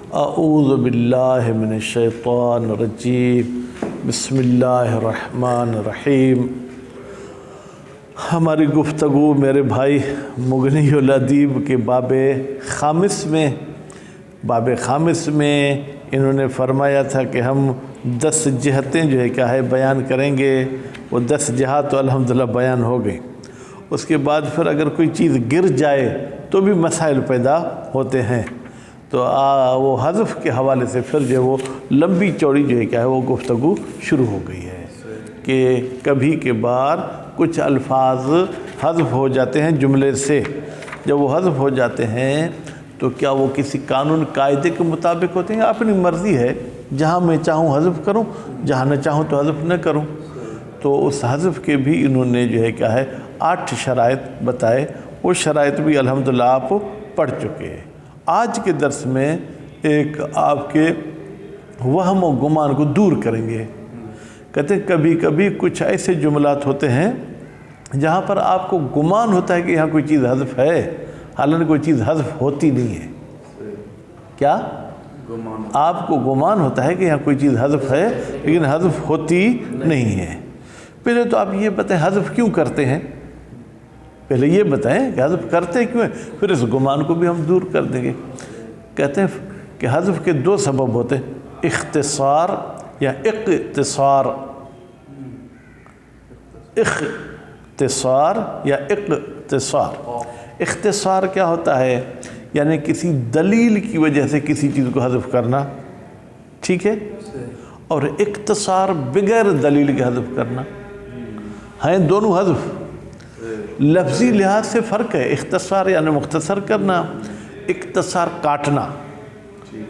اعوذ باللہ من الشیطان الرجیم بسم اللہ الرحمن الرحیم۔ ہماری گفتگو میرے بھائی مغنی الادیب کے باب خامس میں انہوں نے فرمایا تھا کہ ہم 10 جہتیں جو ہے کیا ہے بیان کریں گے۔ وہ 10 جہات تو الحمدللہ بیان ہو گئی۔ اس کے بعد پھر اگر کوئی چیز گر جائے تو بھی مسائل پیدا ہوتے ہیں، تو وہ حذف کے حوالے سے پھر جو وہ لمبی چوڑی جو ہے کیا ہے وہ گفتگو شروع ہو گئی ہے کہ کبھی کے بار کچھ الفاظ حذف ہو جاتے ہیں جملے سے۔ جب وہ حذف ہو جاتے ہیں تو کیا وہ کسی قانون قاعدے کے مطابق ہوتے ہیں؟ اپنی مرضی ہے، جہاں میں چاہوں حذف کروں، جہاں نہ چاہوں تو حذف نہ کروں۔ تو اس حذف کے بھی انہوں نے جو ہے کیا ہے 8 شرائط بتائے۔ وہ شرائط بھی الحمدللہ آپ پڑھ چکے ہیں۔ آج کے درس میں ایک آپ کے وہم و گمان کو دور کریں گے۔ کہتے ہیں کبھی کبھی کچھ ایسے جملات ہوتے ہیں جہاں پر آپ کو گمان ہوتا ہے کہ یہاں کوئی چیز حذف ہے، حالانکہ کوئی چیز حذف ہوتی نہیں ہے۔ کیا آپ کو گمان ہوتا ہے کہ یہاں کوئی چیز حذف ہے لیکن حذف ہوتی نہیں ہے؟ پہلے تو آپ یہ بتائیں حذف کیوں کرتے ہیں، پہلے یہ بتائیں کہ حذف کرتے کیوں ہیں، پھر اس گمان کو بھی ہم دور کر دیں گے۔ کہتے ہیں کہ حذف کے 2 سبب ہوتے ہیں، اختصار یا اقتصار۔ اختصار یا اقتصار۔ اختصار کیا ہوتا ہے؟ یعنی کسی دلیل کی وجہ سے کسی چیز کو حذف کرنا، ٹھیک ہے؟ اور اقتصار بغیر دلیل کے حذف کرنا، ہیں دونوں حذف، لفظی لحاظ سے فرق ہے۔ اختصار یعنی مختصر کرنا، اقتصار کاٹنا۔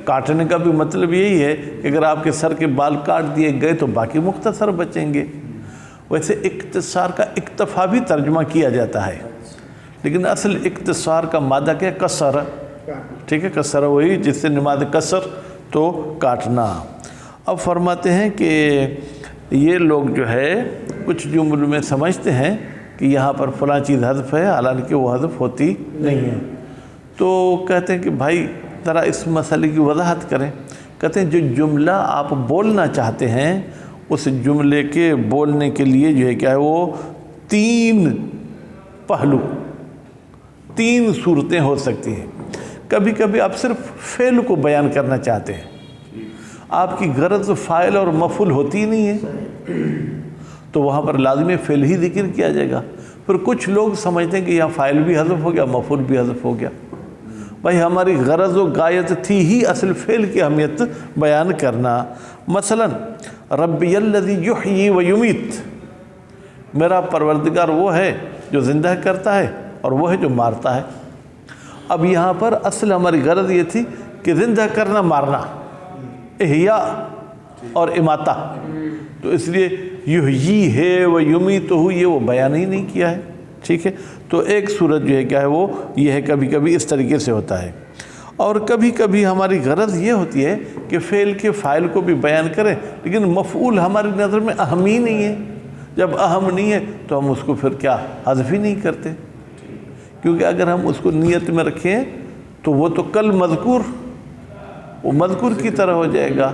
کاٹنے کا بھی مطلب یہی ہے کہ اگر آپ کے سر کے بال کاٹ دیے گئے تو باقی مختصر بچیں گے۔ ویسے اقتصار کا اکتفا بھی ترجمہ کیا جاتا ہے، لیکن اصل اقتصار کا مادہ کیا؟ کسر، ٹھیک ہے؟ کسر وہی جس سے نماد کسر تو کاٹنا۔ اب فرماتے ہیں کہ یہ لوگ جو ہے کچھ جملوں میں سمجھتے ہیں کہ یہاں پر فلاں چیز حذف ہے، حالانکہ وہ حذف ہوتی نہیں ہے۔ تو کہتے ہیں کہ بھائی ذرا اس مسئلے کی وضاحت کریں۔ کہتے ہیں جو جملہ آپ بولنا چاہتے ہیں اس جملے کے بولنے کے لیے جو ہے کیا ہے وہ 3 پہلو، 3 صورتیں ہو سکتی ہیں۔ کبھی کبھی آپ صرف فعل کو بیان کرنا چاہتے ہیں، آپ کی غرض فاعل اور مفعول ہوتی نہیں ہے، تو وہاں پر لازمی فعل ہی ذکر کیا جائے گا۔ پھر کچھ لوگ سمجھتے ہیں کہ یہاں فاعل بھی حذف ہو گیا، مفعول بھی حذف ہو گیا۔ بھائی ہماری غرض و غایت تھی ہی اصل فعل کی اہمیت بیان کرنا۔ مثلا ربی الذی یحیی و یمیت، میرا پروردگار وہ ہے جو زندہ کرتا ہے اور وہ ہے جو مارتا ہے۔ اب یہاں پر اصل ہماری غرض یہ تھی کہ زندہ کرنا، مارنا، احیاء اور اماتہ، تو اس لیے یحیی ہے و یمیت ہو یہ وہ بیان ہی نہیں کیا ہے، ٹھیک ہے؟ تو ایک صورت جو ہے کیا ہے وہ یہ ہے، کبھی کبھی اس طریقے سے ہوتا ہے۔ اور کبھی کبھی ہماری غرض یہ ہوتی ہے کہ فعل کے فاعل کو بھی بیان کریں، لیکن مفعول ہماری نظر میں اہم ہی نہیں ہے۔ جب اہم نہیں ہے تو ہم اس کو پھر کیا حذف ہی نہیں کرتے، کیونکہ اگر ہم اس کو نیت میں رکھیں تو وہ تو کل مذکور، وہ مذکور کی طرح ہو جائے گا،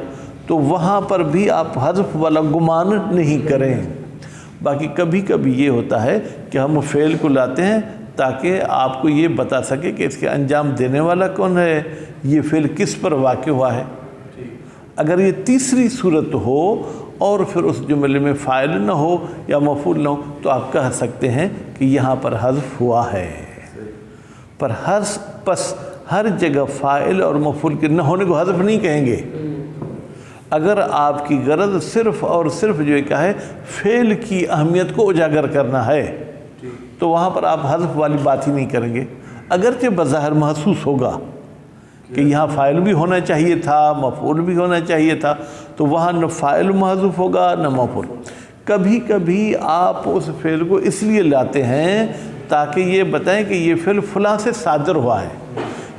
تو وہاں پر بھی آپ حذف والا گمان نہیں کریں۔ باقی کبھی کبھی یہ ہوتا ہے کہ ہم فعل کو لاتے ہیں تاکہ آپ کو یہ بتا سکے کہ اس کے انجام دینے والا کون ہے، یہ فعل کس پر واقع ہوا ہے۔ اگر یہ تیسری صورت ہو اور پھر اس جملے میں فاعل نہ ہو یا مفعول نہ ہو تو آپ کہہ سکتے ہیں کہ یہاں پر حذف ہوا ہے، پر ہر جگہ فاعل اور مفعول کے نہ ہونے کو حذف نہیں کہیں گے۔ اگر آپ کی غرض صرف اور صرف جو ہے کیا ہے فعل کی اہمیت کو اجاگر کرنا ہے تو وہاں پر آپ حذف والی بات ہی نہیں کریں گے، اگرچہ بظاہر محسوس ہوگا کہ یہاں فاعل بھی ہونا چاہیے تھا، مفعول بھی ہونا چاہیے تھا، تو وہاں نہ فاعل محذوف ہوگا نہ مفعول۔ کبھی کبھی آپ اس فعل کو اس لیے لاتے ہیں تاکہ یہ بتائیں کہ یہ فعل فلاں سے صادر ہوا ہے،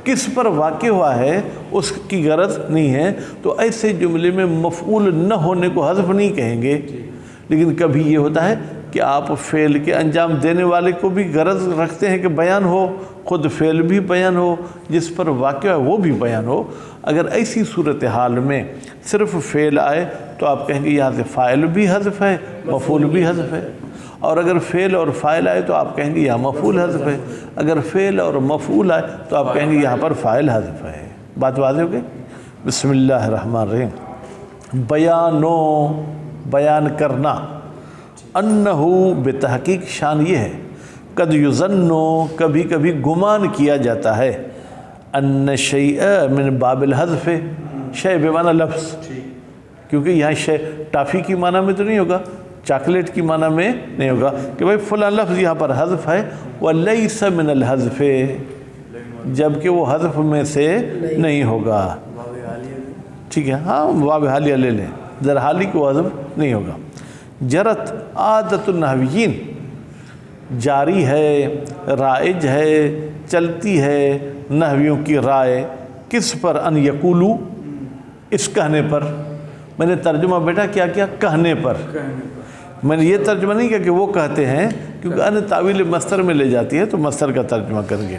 کس پر واقع ہوا ہے اس کی غرض نہیں ہے، تو ایسے جملے میں مفعول نہ ہونے کو حذف نہیں کہیں گے۔ لیکن کبھی یہ ہوتا ہے کہ آپ فعل کے انجام دینے والے کو بھی غرض رکھتے ہیں کہ بیان ہو، خود فعل بھی بیان ہو، جس پر واقع ہے وہ بھی بیان ہو۔ اگر ایسی صورتحال میں صرف فعل آئے تو آپ کہیں گے یہاں سے فاعل بھی حذف ہے، مفعول بھی حذف ہے، اور اگر فعل اور فاعل آئے تو آپ کہیں گے یہاں مفعول حذف ہے، اگر فعل اور مفعول آئے تو آپ کہیں گے یہاں پر فاعل حذف ہے۔ بات واضح ہو گئی؟ بسم اللہ الرحمن الرحیم۔ بیان کرنا، انہو بتحقیق شان یہ ہے، قد یظنو کبھی کبھی گمان کیا جاتا ہے، ان شیء من باب الحذف، شیء بمعنی لفظ، کیونکہ یہاں شیء ٹافی کی معنی میں تو نہیں ہوگا، چاکلیٹ کی معنی میں نہیں ہوگا کہ بھائی فلاں لفظ یہاں پر حذف ہے، وَلَيْسَ مِنَ الْحَذْفِ، جبکہ وہ حذف میں سے نہیں ہوگا۔ ٹھیک ہے، ہاں باب حالیہ لے لیں، در حالی کو حذف نہیں ہوگا۔ جرت عادت النحویین، جاری ہے، رائج ہے، چلتی ہے نحویوں کی رائے، کس پر؟ ان یقولو، اس کہنے پر۔ میں نے ترجمہ بیٹا کیا کیا؟ کہنے پر۔ میں نے یہ ترجمہ نہیں کیا کہ وہ کہتے ہیں، کیونکہ ان تعویل مصدر میں لے جاتی ہے تو مصدر کا ترجمہ کریں گے۔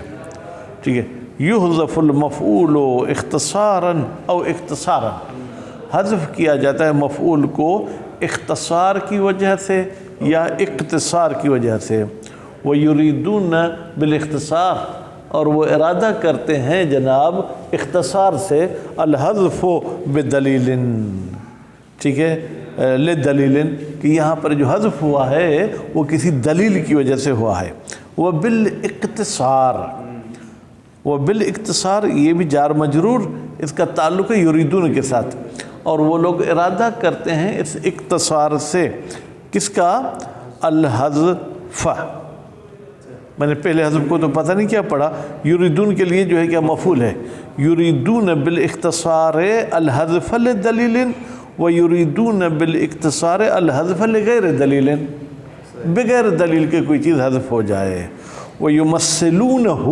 ٹھیک ہے، یحذف المفعول اختصارا او اختصارا، حذف کیا جاتا ہے مفعول کو اختصار کی وجہ سے یا اختصار کی وجہ سے۔ وَيُرِيدُونَ بِالْاخْتِصَارِ، اور وہ ارادہ کرتے ہیں جناب اختصار سے، الحذف بدلیل، ٹھیک ہے، لدلیل، کہ یہاں پر جو حذف ہوا ہے وہ کسی دلیل کی وجہ سے ہوا ہے۔ وبالاختصار، یہ بھی جار مجرور، اس کا تعلق ہے یریدون کے ساتھ، اور وہ لوگ ارادہ کرتے ہیں اس اختصار سے، کس کا؟ الحذف۔ میں نے پہلے حذف کو تو پتہ نہیں کیا پڑھا، یریدون کے لیے جو ہے کیا مفعول ہے، یریدون بالاختصار الحذف لدلیل، ویریدون بالاختصار الحذف لغیر دلیل، بغیر دلیل کے کوئی چیز حذف ہو جائے۔ وَيُمَثِّلُونَهُ،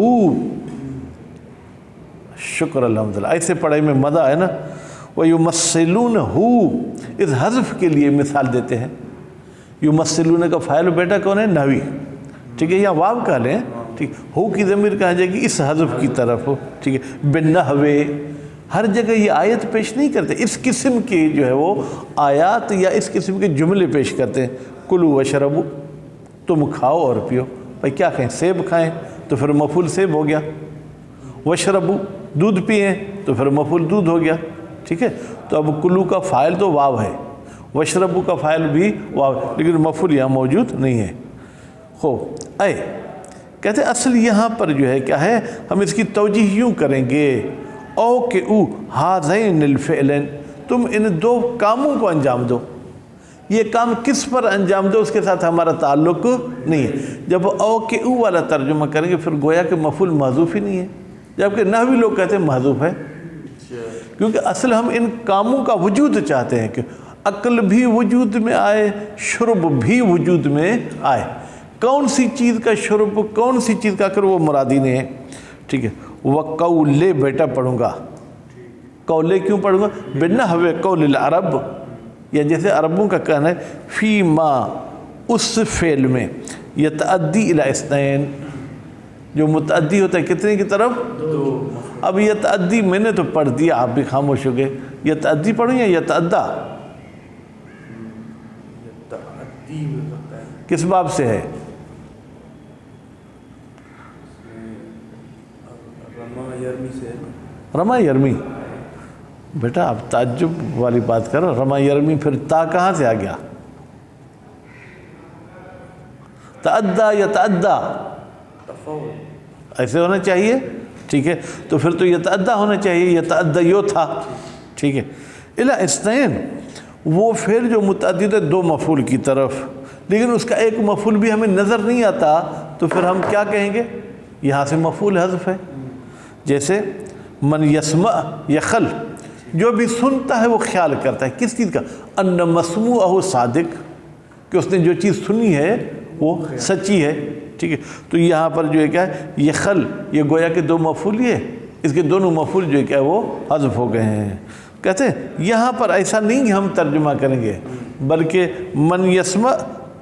شکر الحمدللہ، ایسے پڑھائی میں مزہ ہے نا۔ وَيُمَثِّلُونَهُ، اس حذف کے لیے مثال دیتے ہیں۔ یمثلون کا فاعل بیٹا کون ہے؟ نحوی، ٹھیک ہے، یا واو کا لیں، ٹھیک، ہو کی ضمیر کہا جائے گی اس حذف کی طرف، ٹھیک ہے، بالنحو، ہر جگہ یہ آیت پیش نہیں کرتے، اس قسم کی جو ہے وہ آیات یا اس قسم کے جملے پیش کرتے ہیں۔ کلو وشربو، تم کھاؤ اور پیو، بھائی کیا کہیں؟ سیب کھائیں تو پھر مفعول سیب ہو گیا، وشربو، دودھ پئیں تو پھر مفعول دودھ ہو گیا، ٹھیک ہے۔ تو اب کلو کا فاعل تو واو ہے، وشربو کا فاعل بھی واو، لیکن مفعول یہاں موجود نہیں ہے۔ خوب، اے کہتے ہیں اصل یہاں پر جو ہے کیا ہے، ہم اس کی توجیہ یوں کریں گے، او کہ او ہذین الفعلین، تم ان دو کاموں کو انجام دو، یہ کام کس پر انجام دو اس کے ساتھ ہمارا تعلق نہیں ہے۔ جب او کہ او والا ترجمہ کریں گے پھر گویا کہ مفعول محذوف ہی نہیں ہے، جبکہ نحوی لوگ کہتے ہیں محذوف ہے، کیونکہ اصل ہم ان کاموں کا وجود چاہتے ہیں کہ عقل بھی وجود میں آئے، شرب بھی وجود میں آئے۔ کون سی چیز کا شرب، کون سی چیز کا عقل، وہ مرادی نہیں ہے، ٹھیک ہے۔ وَقَوْلِ بیٹا پڑھوں گا، قولے کیوں پڑھوں گا؟ بِنَحْوِ قَوْلِ الْعَرَبِ، یا جیسے عربوں کا کہنا ہے، فی ما، اس فعل میں، یتعدی الی اثنین، جو متعدی ہوتا ہے کتنے کی طرف؟ دو۔ اب یتعدی میں نے تو پڑھ دیا، آپ بھی خاموش ہو گئے، یتعدی پڑھوں یا یتعدی؟ کس باب سے ہے؟ رما یرمی، بیٹا آپ تعجب والی بات کرو، رما یرمی پھر تا کہاں سے آ گیا؟ تعدہ یتعدہ، ایسے ہونا چاہیے، ٹھیک ہے، تو پھر تو یتعدہ ہونا چاہیے، یتعدہ یو تھا، ٹھیک ہے۔ الی اثنین، وہ فعل جو متعدد ہے دو مفعول کی طرف، لیکن اس کا ایک مفعول بھی ہمیں نظر نہیں آتا، تو پھر ہم کیا کہیں گے؟ یہاں سے مفعول حذف ہے۔ جیسے من یسمع یخل، جو بھی سنتا ہے وہ خیال کرتا ہے، کس چیز کا؟ ان مسموعہ صادق، کہ اس نے جو چیز سنی ہے وہ سچی ہے، ٹھیک ہے۔ تو یہاں پر جو ہے کیا ہے، یخل، یہ گویا کہ دو مفعول ہی ہے، اس کے دونوں مفعول جو ہے کیا ہے وہ حذف ہو گئے ہیں۔ کہتے ہیں یہاں پر ایسا نہیں ہم ترجمہ کریں گے، بلکہ من یسمع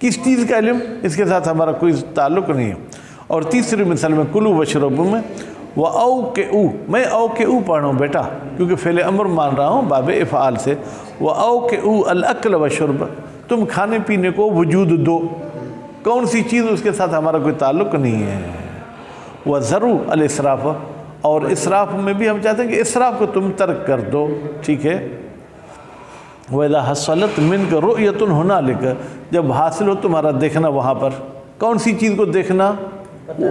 کس چیز کا علم؟ اس کے ساتھ ہمارا کوئی تعلق نہیں ہے۔ اور تیسری مثال میں کلو وشربو میں وہ او کے او، میں او کے او پڑھ رہا ہوں بیٹا کیونکہ فعل امر مان رہا ہوں باب افعال سے، وہ او کے او الاکل وشرب، تم کھانے پینے کو وجود دو، کون سی چیز اس کے ساتھ ہمارا کوئی تعلق نہیں ہے۔ وہ ذرو الاسراف، اور اسراف میں بھی ہم چاہتے ہیں کہ اسراف کو تم ترک کر دو، ٹھیک ہے۔ وَإِذَا حَصَلَتْ مِنْكَ رُؤْيَةٌ هُنَالِكَ، جب حاصل ہو تمہارا دیکھنا وہاں پر، کون سی چیز کو دیکھنا؟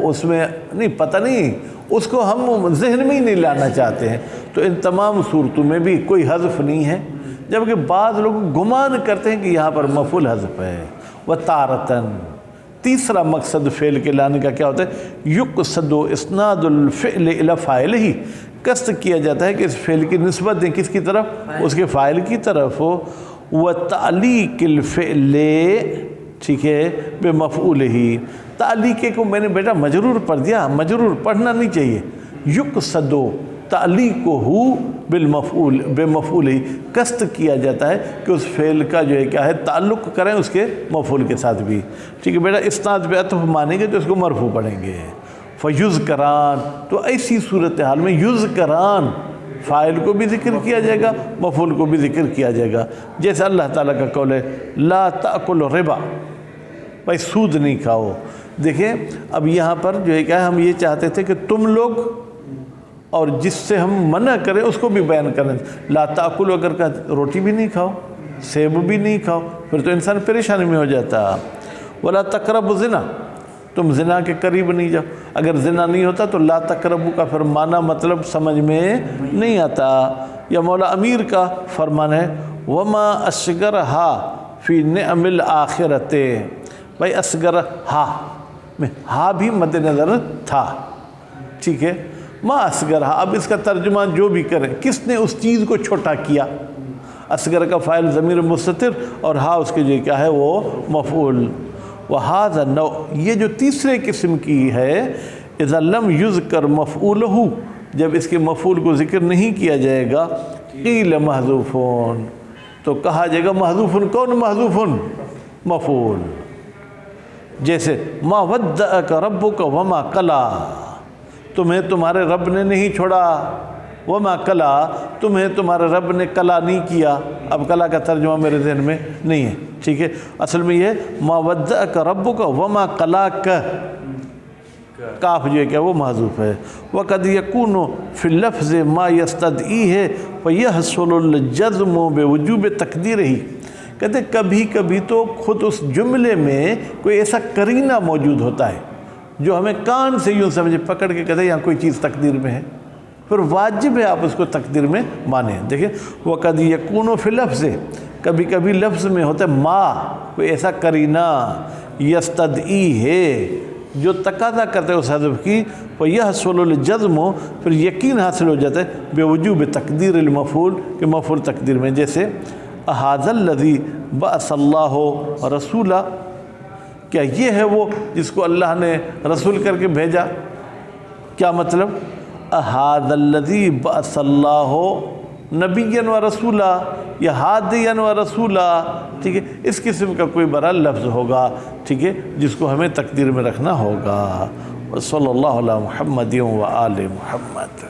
اس میں نہیں پتہ نہیں، اس کو ہم ذہن میں ہی نہیں لانا چاہتے ہیں۔ تو ان تمام صورتوں میں بھی کوئی حذف نہیں ہے، جبکہ بعض لوگ گمان کرتے ہیں کہ یہاں پر مفعول حذف ہے۔ وَتَارَةً، تیسرا مقصد فعل کے لانے کا کیا ہوتا ہے؟ یقصد اسناد الفعل الی فاعلہ، قصد کیا جاتا ہے کہ اس فعل کی نسبت دیں کس کی طرف؟ اس کے فاعل کی طرف ہو۔ وَتَعْلِيقِ الْفِعْلِ، ٹھیک ہے، بِمَفْعُولِهِ، تعلیق کو میں نے بیٹا مجرور پڑھ دیا، مجرور پڑھنا نہیں چاہیے۔ یقصد تعلیقہ بالمفعول، بمفعولہ، قصد کیا جاتا ہے کہ اس فعل کا جو ہے کیا ہے تعلق کریں اس کے مفعول کے ساتھ بھی، ٹھیک ہے بیٹا۔ اسناد پہ عطف مانیں گے تو اس کو مرفوع پڑھیں گے۔ فیذکران، تو ایسی صورتحال میں یذکران، فاعل کو بھی ذکر کیا جائے گا، مفعول کو بھی ذکر کیا جائے گا۔ جیسے اللہ تعالیٰ کا قول ہے لا تأکل ربا، بھائی سود نہیں کھاؤ۔ دیکھیں اب یہاں پر جو ہے کیا ہے، ہم یہ چاہتے تھے کہ تم لوگ، اور جس سے ہم منع کریں اس کو بھی بیان کریں۔ لا تأکل اگر کا روٹی بھی نہیں کھاؤ، سیب بھی نہیں کھاؤ، پھر تو انسان پریشانی میں ہو جاتا۔ ولا تقربوا الزنا، تم زنا کے قریب نہیں جاؤ۔ اگر زنا نہیں ہوتا تو لا تقربوا کا پھر معنی مطلب سمجھ میں نہیں آتا۔ یا مولا امیر کا فرمان ہے وما اصغرھا فی نعم الآخرۃ، بھائی اصغر ہا میں ہا بھی مد نظر تھا، ٹھیک ہے۔ ما اصغرھا، اب اس کا ترجمہ جو بھی کریں، کس نے اس چیز کو چھوٹا کیا؟ اصغر کا فاعل ضمیر مستتر اور ہا اس کے جو کیا ہے وہ مفعول۔ وہذا نوع، یہ جو تیسرے قسم کی ہے، اذا لم یذکر مفعولہ، جب اس کے مفعول کو ذکر نہیں کیا جائے گا، قیل محذوفون، تو کہا جائے گا محذوفن، کون محذوفن؟ مفعول۔ جیسے ما ودعک ربک وما قلا، تمہیں تمہارے رب نے نہیں چھوڑا، وما قلا، تمہیں تمہارے رب نے قلا نہیں کیا۔ اب قلا کا ترجمہ میرے ذہن میں نہیں ہے، ٹھیک ہے۔ اصل میں یہ ما ودعک ربک وما قلاک، کاف جو ہے کیا وہ محذوف ہے۔ وقد یکون فی اللفظ ما یستدعیہ فیحصل الجزم بوجوب تقدیرہ، کہتے کبھی کبھی تو خود اس جملے میں کوئی ایسا قرینہ موجود ہوتا ہے جو ہمیں کان سے یوں سمجھے پکڑ کے کہتے ہیں یہاں کوئی چیز تقدیر میں ہے، پھر واجب ہے آپ اس کو تقدیر میں مانیں۔ دیکھیں وقد یکون فی اللفظ، کبھی کبھی لفظ میں ہوتا ہے ما، کوئی ایسا قرینہ یستدعی ہے جو تقاضا کرتے ہیں اس حذف کی، فیحصل الجزم، پھر یقین حاصل ہو جاتا ہے بوجوب تقدیر المفعول، کہ مفعول تقدیر میں۔ جیسے اھذا الذی بعث اللہ رسولا، کیا یہ ہے وہ جس کو اللہ نے رسول کر کے بھیجا؟ کیا مطلب؟ اھذا الذی بعث اللہ نبیا و رسولا یا ہادیا و رسولا، ٹھیک ہے، اس قسم کا کوئی بڑا لفظ ہوگا، ٹھیک ہے، جس کو ہمیں تقدیر میں رکھنا ہوگا۔ صلی اللہ علیہ محمد و آل محمد۔